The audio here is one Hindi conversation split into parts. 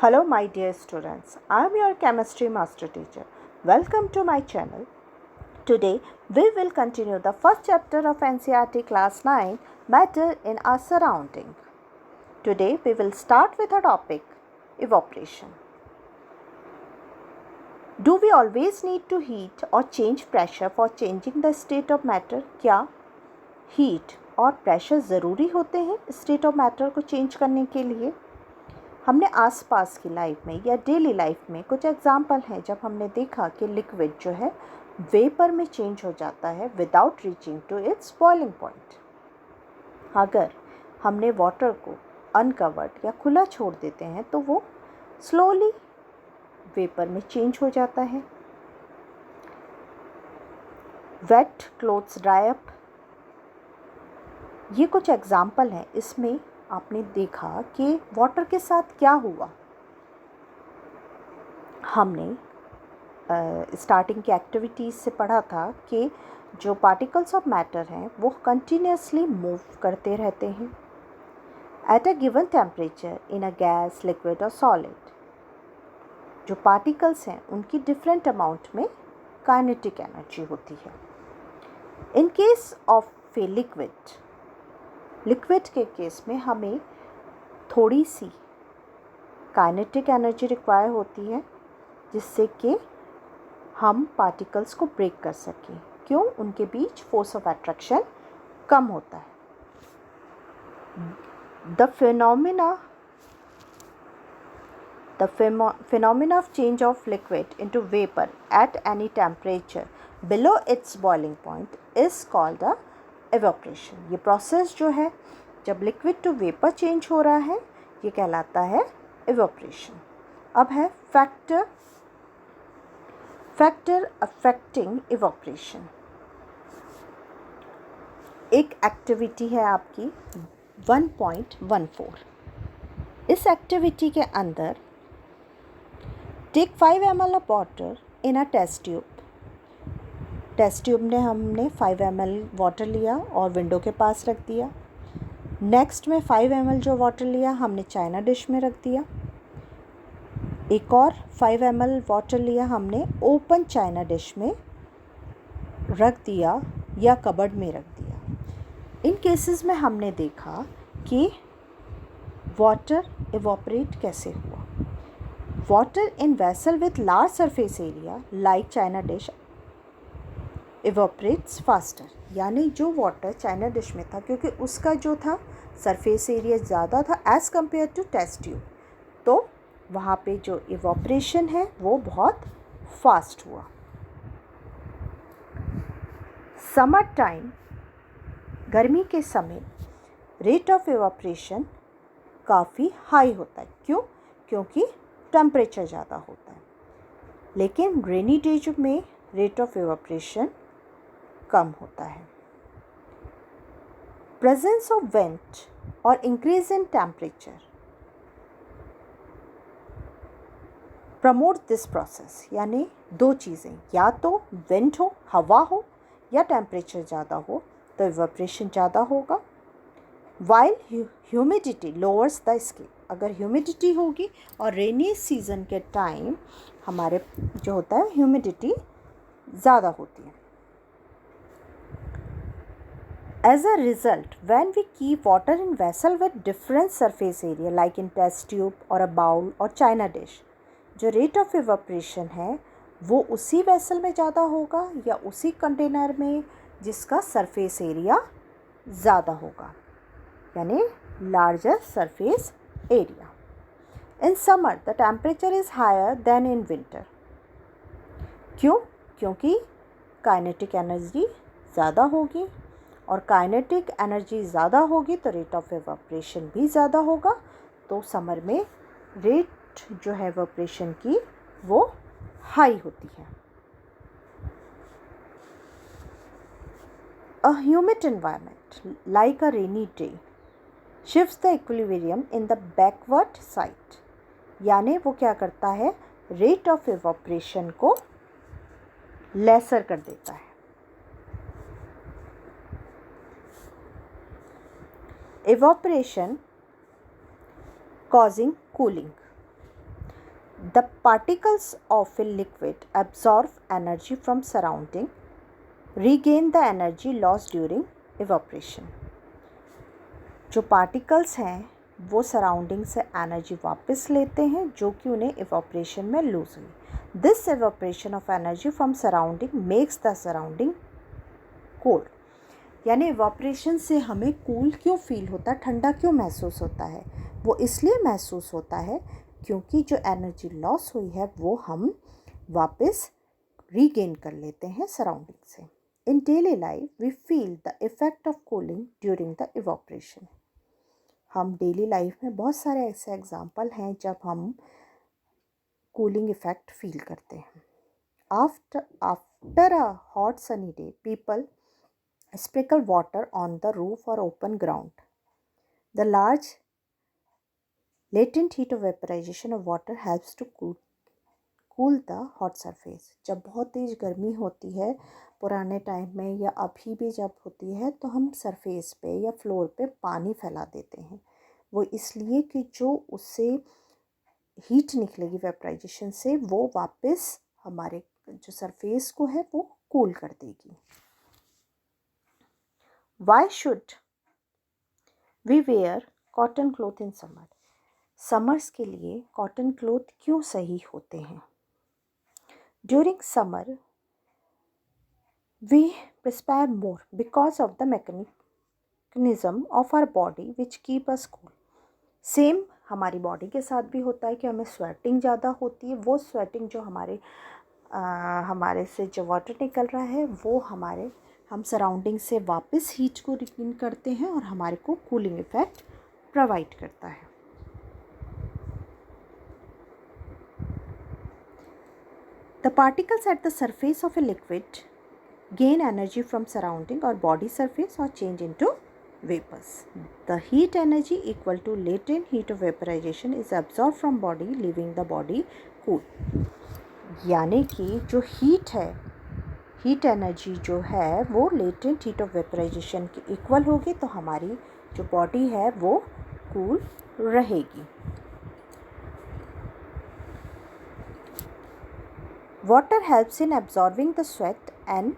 Hello my dear students, I am your chemistry master teacher. Welcome to my channel. Today we will continue the first chapter of NCERT class 9, Matter in our surrounding. Today we will start with a topic, evaporation. Do we always need to heat or change pressure for changing the state of matter? क्या heat और pressure ज़रूरी होते हैं state of matter को change करने के लिए? हमने आसपास की लाइफ में या डेली लाइफ में कुछ एग्जाम्पल हैं जब हमने देखा कि लिक्विड जो है वेपर में चेंज हो जाता है without reaching to its boiling point. अगर हमने वाटर को अनकवर्ड या खुला छोड़ देते हैं तो वो स्लोली वेपर में चेंज हो जाता है। वेट क्लोथ्स ड्राई अप, ये कुछ एग्जाम्पल हैं। इसमें आपने देखा कि वाटर के साथ क्या हुआ। हमने स्टार्टिंग की एक्टिविटीज़ से पढ़ा था कि जो पार्टिकल्स ऑफ मैटर हैं वो कंटिन्यूसली मूव करते रहते हैं at a given temperature in a gas, liquid और सॉलिड। जो पार्टिकल्स हैं उनकी डिफरेंट अमाउंट में काइनेटिक एनर्जी होती है। In case of a liquid के केस में हमें थोड़ी सी काइनेटिक एनर्जी रिक्वायर होती है जिससे कि हम पार्टिकल्स को ब्रेक कर सकें। क्यों? उनके बीच फोर्स ऑफ अट्रैक्शन कम होता है। The phenomena of change of liquid into vapor at any temperature below its boiling point is called the evaporation। ये प्रोसेस जो है जब लिक्विड टू वेपर चेंज हो रहा है ये कहलाता है evaporation। अब है फैक्टर अफेक्टिंग evaporation। एक एक्टिविटी है आपकी 1.14। इस एक्टिविटी के अंदर take 5 ml of water in a test tube. Test tube में हमने 5 ml वाटर लिया और विंडो के पास रख दिया। नेक्स्ट में 5 ml जो वाटर लिया हमने चाइना डिश में रख दिया। एक और 5 ml वाटर लिया हमने ओपन चाइना डिश में रख दिया या कबर्ड में रख दिया। इन केसेस में हमने देखा कि वाटर इवोपरेट कैसे हुआ। Water in vessel with large surface area like china dish evaporates faster. यानी जो वाटर चाइना डिश में था क्योंकि उसका जो था सरफेस एरिया ज़्यादा था as compare to test tube, तो वहाँ पे जो इवोपरेशन है वो बहुत फास्ट हुआ। समर टाइम, गर्मी के समय रेट ऑफ इवोपरेशन काफ़ी हाई होता है। क्यों? क्योंकि टेम्परेचर ज़्यादा होता है। लेकिन रेनी डेज में रेट ऑफ इवोपरेशन कम होता है। प्रेजेंस ऑफ वेंट और increase in temperature promote this process. यानी दो चीज़ें, या तो वेंट हो, हवा हो, या टेम्परेचर ज़्यादा हो तो इवोपरेशन ज़्यादा होगा। While humidity lowers the scale. अगर ह्यूमिडिटी होगी और रेनी सीजन के टाइम हमारे जो होता है ह्यूमिडिटी ज़्यादा होती है। As a result, when we keep water in vessel with different surface area like in test tube or a bowl or china dish, जो rate of evaporation है वो उसी vessel में ज़्यादा होगा या उसी कंटेनर में जिसका surface area ज़्यादा होगा, यानी larger surface area। In summer, the temperature is higher than in winter। क्यों? क्योंकि काइनेटिक एनर्जी ज़्यादा होगी और काइनेटिक एनर्जी ज़्यादा होगी तो रेट ऑफ इवोपरेशन भी ज़्यादा होगा। तो समर में रेट जो है इवोपरेशन की वो हाई होती है। A humid environment like a rainy day shifts the equilibrium in the backward side. यानी वो क्या करता है, रेट ऑफ इवोपरेशन को लेसर कर देता है। evaporation causing cooling। The particles of a liquid absorb energy from surrounding, regain the energy lost during evaporation. जो पार्टिकल्स हैं वो सराउंडिंग से एनर्जी वापस लेते हैं जो कि उन्हें इवोपरेशन में लूज हुई. This evaporation of energy from surrounding makes the surrounding cold. यानी इवोपरेशन से हमें कूल क्यों फील होता है, ठंडा क्यों महसूस होता है? वो इसलिए महसूस होता है क्योंकि जो एनर्जी लॉस हुई है वो हम वापस रीगेन कर लेते हैं सराउंडिंग से. In daily life we feel the effect of cooling during the evaporation. हम डेली लाइफ में बहुत सारे ऐसे एग्जाम्पल हैं जब हम कूलिंग इफेक्ट फील करते हैं. After a hot sunny day people sprinkle water on the roof or open ground. The large latent heat of vaporization of water helps to cool the hot surface. जब बहुत तेज़ गर्मी होती है पुराने टाइम में या अभी भी जब होती है तो हम सरफेस पे या फ्लोर पे पानी फैला देते हैं. वो इसलिए कि जो उससे हीट निकलेगी वेपराइजेशन से वो वापस हमारे जो सरफेस को है वो कूल कर देगी. Why should we wear cotton cloth in summer? Summers के लिए cotton cloth क्यों सही होते हैं? During summer, we perspire more because of the mechanism of our body which keep us cool. Same हमारी बॉडी के साथ भी होता है कि हमें स्वेटिंग ज़्यादा होती है. वो स्वेटिंग जो हमारे से जो वाटर निकल रहा है वो हम सराउंडिंग से वापस हीट को रिटेन करते हैं और हमारे को कूलिंग इफेक्ट प्रोवाइड करता है. The particles at the surface of a liquid gain energy from surrounding और बॉडी सरफेस और change into vapours. The heat energy equal to latent heat of vaporisation is absorb from body living the body cool. यानी कि जो हीट एनर्जी जो है वो लेटेंट हीट ऑफ वेपराइजेशन की इक्वल होगी तो हमारी जो बॉडी है वो कूल रहेगी. Water helps in absorbing the sweat and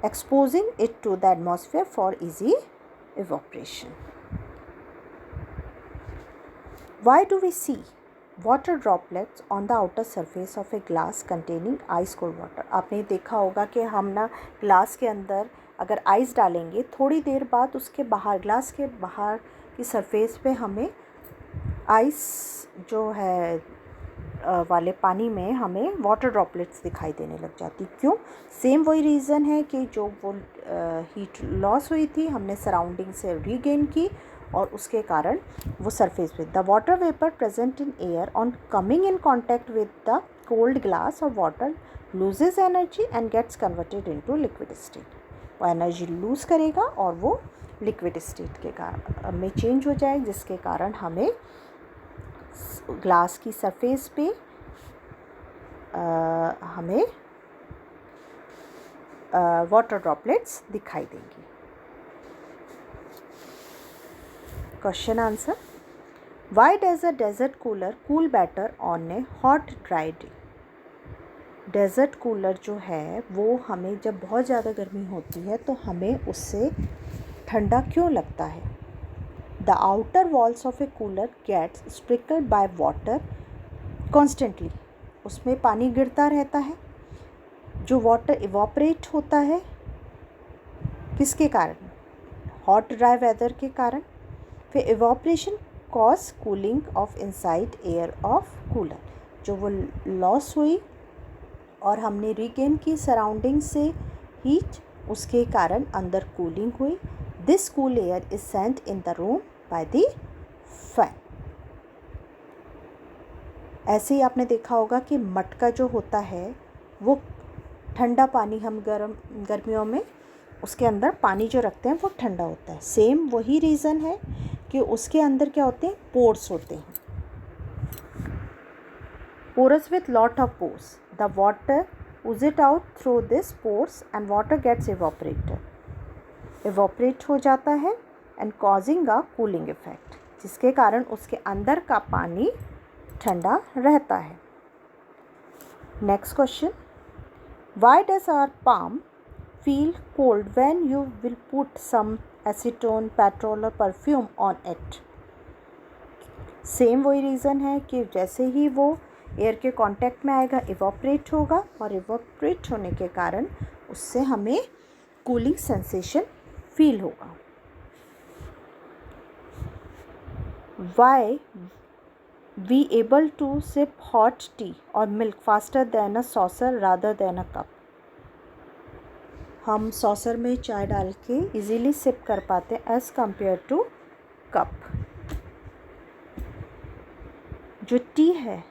exposing it to the atmosphere for easy evaporation. Why do we see water droplets on the outer surface of a glass containing ice cold water? आपने देखा होगा कि हम ना ग्लास के अंदर अगर आइस डालेंगे थोड़ी देर बाद उसके बाहर ग्लास के बाहर की सरफेस पे हमें आइस जो है वाले पानी में हमें वाटर ड्रॉपलेट्स दिखाई देने लग जाती. क्यों? सेम वही रीज़न है कि जो वो हीट लॉस हुई थी हमने सराउंडिंग से रीगेन की और उसके कारण वो सरफेस पे the water vapour present in air on coming in contact with the cold glass और water loses energy and gets converted into liquid state. वो एनर्जी लूज़ करेगा और वो लिक्विड स्टेट के कारण में चेंज हो जाए जिसके कारण हमें ग्लास की सरफेस पे हमें वाटर ड्रॉपलेट्स दिखाई देंगी. Question answer. Why does a desert cooler cool better on a hot dry day? Desert cooler जो है वो हमें जब बहुत ज़्यादा गर्मी होती है तो हमें उससे ठंडा क्यों लगता है? The outer walls of a cooler gets sprinkled by water constantly. उसमें पानी गिरता रहता है. जो वाटर इवॉपरेट होता है किसके कारण? हॉट ड्राई वेदर के कारण. फिर evaporation cause cooling of inside air of cooler. जो वो लॉस हुई और हमने रीगेन की सराउंडिंग से हीट उसके कारण अंदर कूलिंग हुई. This cool air is sent in the room by the fan. ऐसे ही आपने देखा होगा कि मटका जो होता है वो ठंडा पानी हम गर्मियों में उसके अंदर पानी जो रखते हैं वो ठंडा होता है. सेम वही रीज़न है कि उसके अंदर क्या होते हैं? पोर्स होते हैं. Porous with lot of pores. The water oozes out through this pores and water gets evaporate हो जाता है and causing a cooling effect जिसके कारण उसके अंदर का पानी ठंडा रहता है। Next question, why does our palm feel cold when you will put some acetone, petrol or perfume on it? Same वही रीज़न है कि जैसे ही वो एयर के कांटेक्ट में आएगा इवोपरेट होगा और इवोपरेट होने के कारण उससे हमें कूलिंग सेंसेशन फील होगा। Why we able to sip hot tea और milk faster than a saucer rather than a cup? हम सॉसर में चाय डाल के इजीली सिप कर पाते हैं एज़ कम्पेयर टू कप। जो टी है,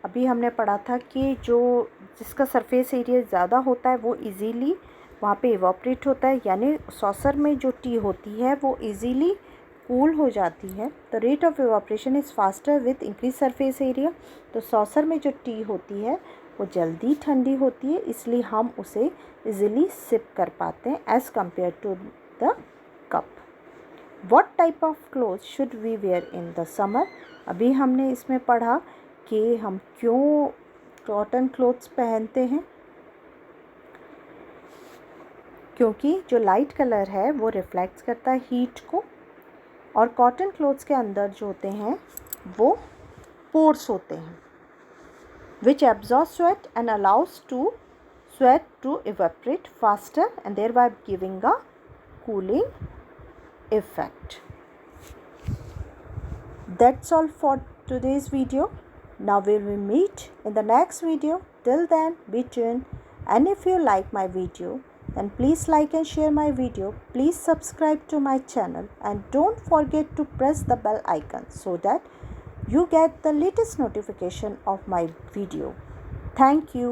अभी हमने पढ़ा था कि जिसका सरफेस एरिया ज़्यादा होता है वो इजीली वहाँ पे इवोपरेट होता है, यानी सॉसर में जो टी होती है वो इजीली कूल हो जाती है। The rate of evaporation is faster with increase surface area. तो सॉसर में जो टी होती है वो जल्दी ठंडी होती है, इसलिए हम उसे इजीली सिप कर पाते हैं as compare to the cup. What type of cloth should we wear in the summer? अभी हमने इसमें पढ़ा कि हम क्यों कॉटन क्लोथ्स पहनते हैं, क्योंकि जो लाइट कलर है वो रिफ्लेक्ट करता है हीट को, और कॉटन क्लोथ्स के अंदर जो होते हैं वो पोर्स होते हैं which absorb sweat and allows sweat to evaporate faster and thereby giving a cooling effect. That's all for today's video. Now we will meet in the next video. Till then, be tuned, and if you like my video, then please like and share my video. Please subscribe to my channel and don't forget to press the bell icon so that you get the latest notification of my video. Thank you.